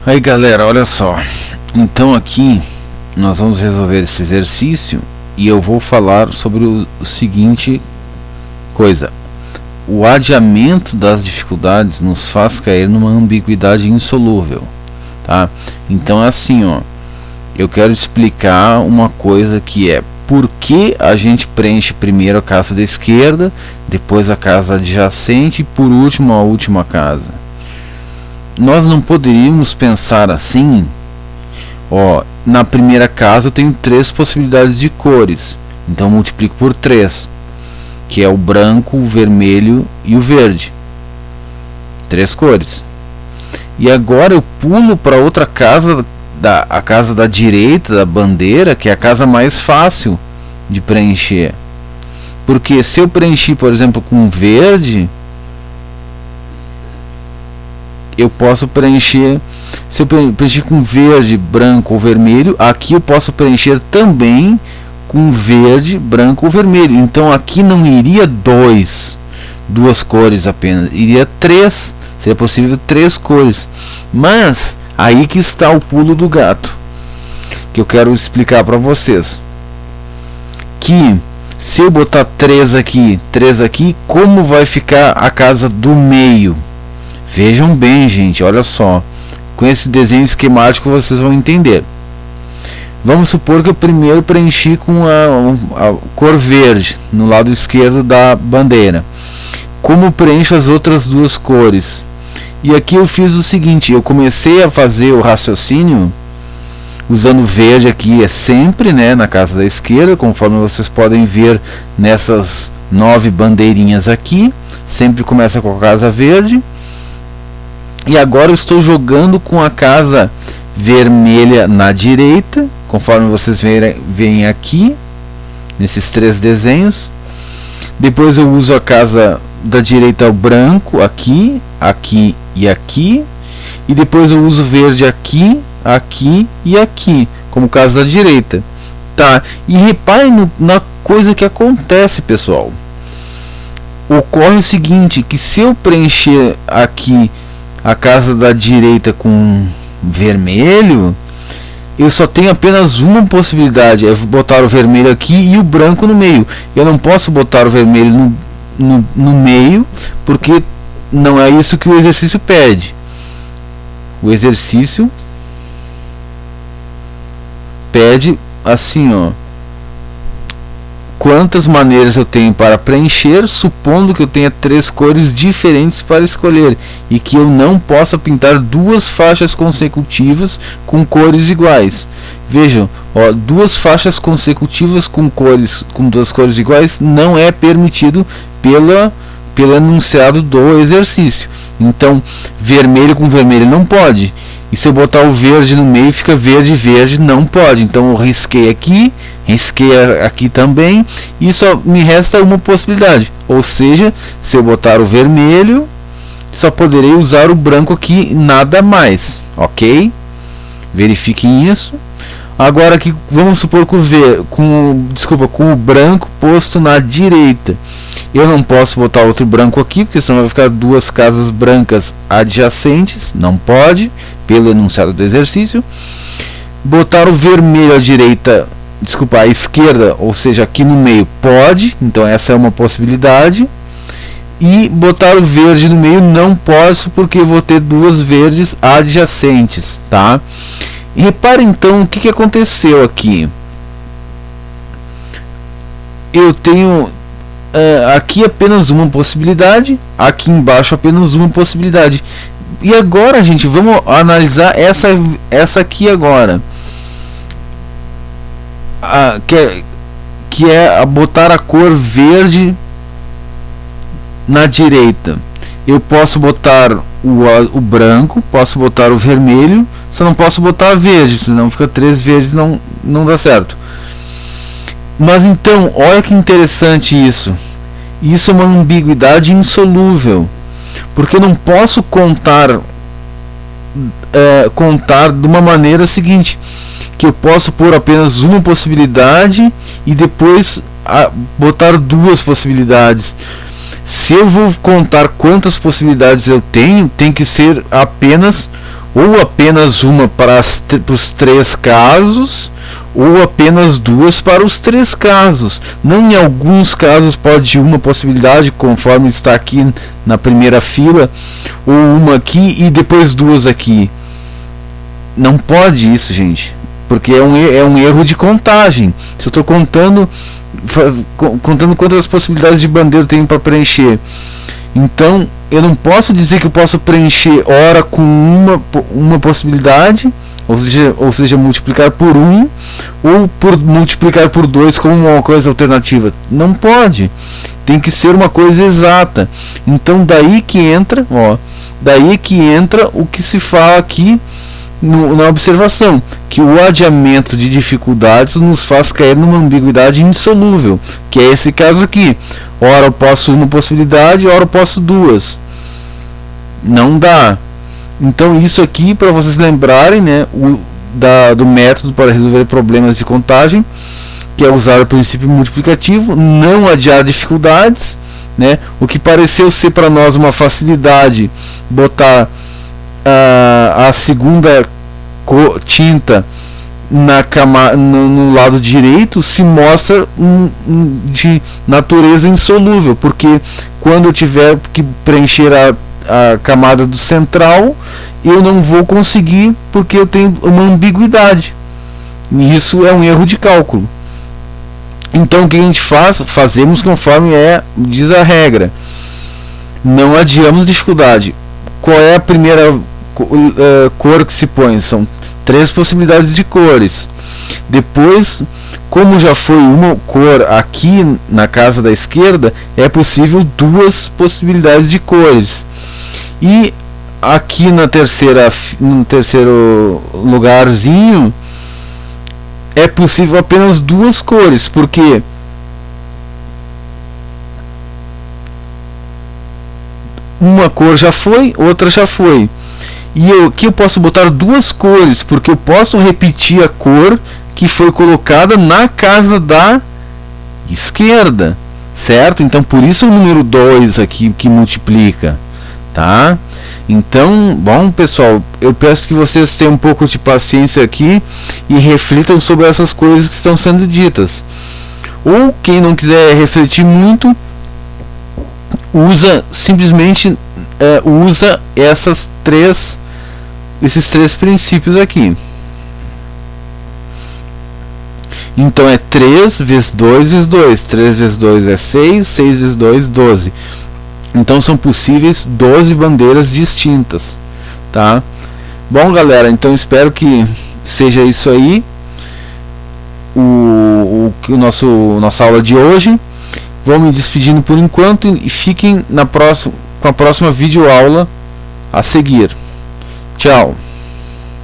Aí galera, olha só. Então aqui nós vamos resolver esse exercício e eu vou falar sobre o seguinte coisa. O adiamento das dificuldades nos faz cair numa ambiguidade insolúvel, tá? Então é assim, ó. Eu quero explicar uma coisa que é por que a gente preenche primeiro a casa da esquerda, depois a casa adjacente e por último a última casa. Nós não poderíamos pensar assim, ó, na primeira casa eu tenho 3 possibilidades de cores, então eu multiplico por 3, que é o branco, o vermelho e o verde, 3 cores. E agora eu pulo para outra casa, a casa da direita da bandeira, que é a casa mais fácil de preencher, porque se eu preencher, por exemplo, com verde, eu posso preencher, se eu preencher com verde, branco ou vermelho, aqui eu posso preencher também com verde, branco ou vermelho. Então aqui não iria duas cores apenas, iria 3, seria possível 3 cores. Mas aí que está o pulo do gato, que eu quero explicar para vocês. Que se eu botar 3 aqui, como vai ficar a casa do meio? Vejam bem, gente, olha só. Com esse desenho esquemático vocês vão entender. Vamos supor que eu primeiro preenchi com a cor verde no lado esquerdo da bandeira. Como preencho as outras 2 cores? E aqui eu fiz o seguinte, eu comecei a fazer o raciocínio usando verde aqui, é sempre, né, na casa da esquerda, conforme vocês podem ver nessas 9 bandeirinhas aqui, sempre começa com a casa verde. E agora eu estou jogando com a casa vermelha na direita, conforme vocês veem aqui, nesses 3 desenhos. Depois eu uso a casa da direita, o branco, aqui, aqui e aqui. E depois eu uso verde aqui, aqui e aqui, como casa da direita. Tá, e reparem na coisa que acontece, pessoal. Ocorre o seguinte, que se eu preencher aqui a casa da direita com vermelho, eu só tenho apenas uma possibilidade, é botar o vermelho aqui e o branco no meio. Eu não posso botar o vermelho no meio, porque não é isso que o exercício pede. O exercício pede assim, ó, quantas maneiras eu tenho para preencher, supondo que eu tenha 3 cores diferentes para escolher e que eu não possa pintar 2 faixas consecutivas com cores iguais. Vejam, ó, 2 faixas consecutivas com 2 cores iguais não é permitido pelo enunciado do exercício. Então, vermelho com vermelho não pode. E se eu botar o verde no meio, fica verde, verde, não pode. Então eu risquei aqui também, e só me resta uma possibilidade. Ou seja, se eu botar o vermelho, só poderei usar o branco aqui, nada mais. Ok? Verifiquem isso. Agora aqui, vamos supor com o branco posto na direita. Eu não posso botar outro branco aqui, porque senão vai ficar 2 casas brancas adjacentes. Não pode, pelo enunciado do exercício. Botar o vermelho à esquerda, ou seja, aqui no meio, pode. Então essa é uma possibilidade. E botar o verde no meio não posso, porque eu vou ter 2 verdes adjacentes, tá? E repare então o que aconteceu aqui. Eu tenho aqui apenas uma possibilidade, aqui embaixo apenas uma possibilidade. E agora, gente, vamos analisar essa aqui agora, que é botar a cor verde na direita. Eu posso botar o branco, posso botar o vermelho, só não posso botar verde, senão fica 3 verdes, não dá certo. Mas então, olha que interessante isso. Isso é uma ambiguidade insolúvel, porque eu não posso contar de uma maneira seguinte, que eu posso pôr apenas uma possibilidade e depois botar 2 possibilidades. Se eu vou contar quantas possibilidades eu tenho, tem que ser apenas ou apenas uma para os 3 casos, ou apenas 2 para os 3 casos. Não, em alguns casos pode uma possibilidade, conforme está aqui na primeira fila, ou uma aqui e depois 2 aqui. Não pode isso, gente, porque é um erro de contagem. Se eu estou contando quantas possibilidades de bandeira eu tenho para preencher, então eu não posso dizer que eu posso preencher ora com uma possibilidade, ou seja, multiplicar por 1, ou multiplicar por 2 como uma coisa alternativa. Não pode, tem que ser uma coisa exata. Então daí que entra o que se fala aqui na observação, que o adiamento de dificuldades nos faz cair numa ambiguidade insolúvel, que é esse caso aqui. Ora eu posso uma possibilidade, ora eu posso 2. Não dá. Então isso aqui, para vocês lembrarem, né, do método para resolver problemas de contagem, que é usar o princípio multiplicativo, não adiar dificuldades, né? O que pareceu ser para nós uma facilidade, botar a segunda tinta no lado direito, se mostra de natureza insolúvel, porque quando eu tiver que preencher a camada do central, eu não vou conseguir, porque eu tenho uma ambiguidade, e isso é um erro de cálculo. Então o que a gente fazemos conforme diz a regra, não adiamos dificuldade. Qual é a primeira cor que se põe? São 3 possibilidades de cores. Depois, como já foi uma cor aqui na casa da esquerda, é possível 2 possibilidades de cores. E aqui no terceiro lugarzinho é possível apenas 2 cores, porque uma cor já foi, outra já foi. E aqui eu posso botar 2 cores, porque eu posso repetir a cor que foi colocada na casa da esquerda, certo? Então por isso o número 2 aqui que multiplica, tá? Então, bom pessoal, eu peço que vocês tenham um pouco de paciência aqui e reflitam sobre essas coisas que estão sendo ditas. Ou quem não quiser refletir muito, simplesmente usa esses 3 princípios aqui. Então é 3 vezes 2 vezes 2, 3 vezes 2 é 6, 6 vezes 2 12. Então são possíveis 12 bandeiras distintas, tá? Bom galera, então espero que seja isso aí nossa aula de hoje. Vou me despedindo por enquanto e fiquem com a próxima videoaula a seguir. Tchau!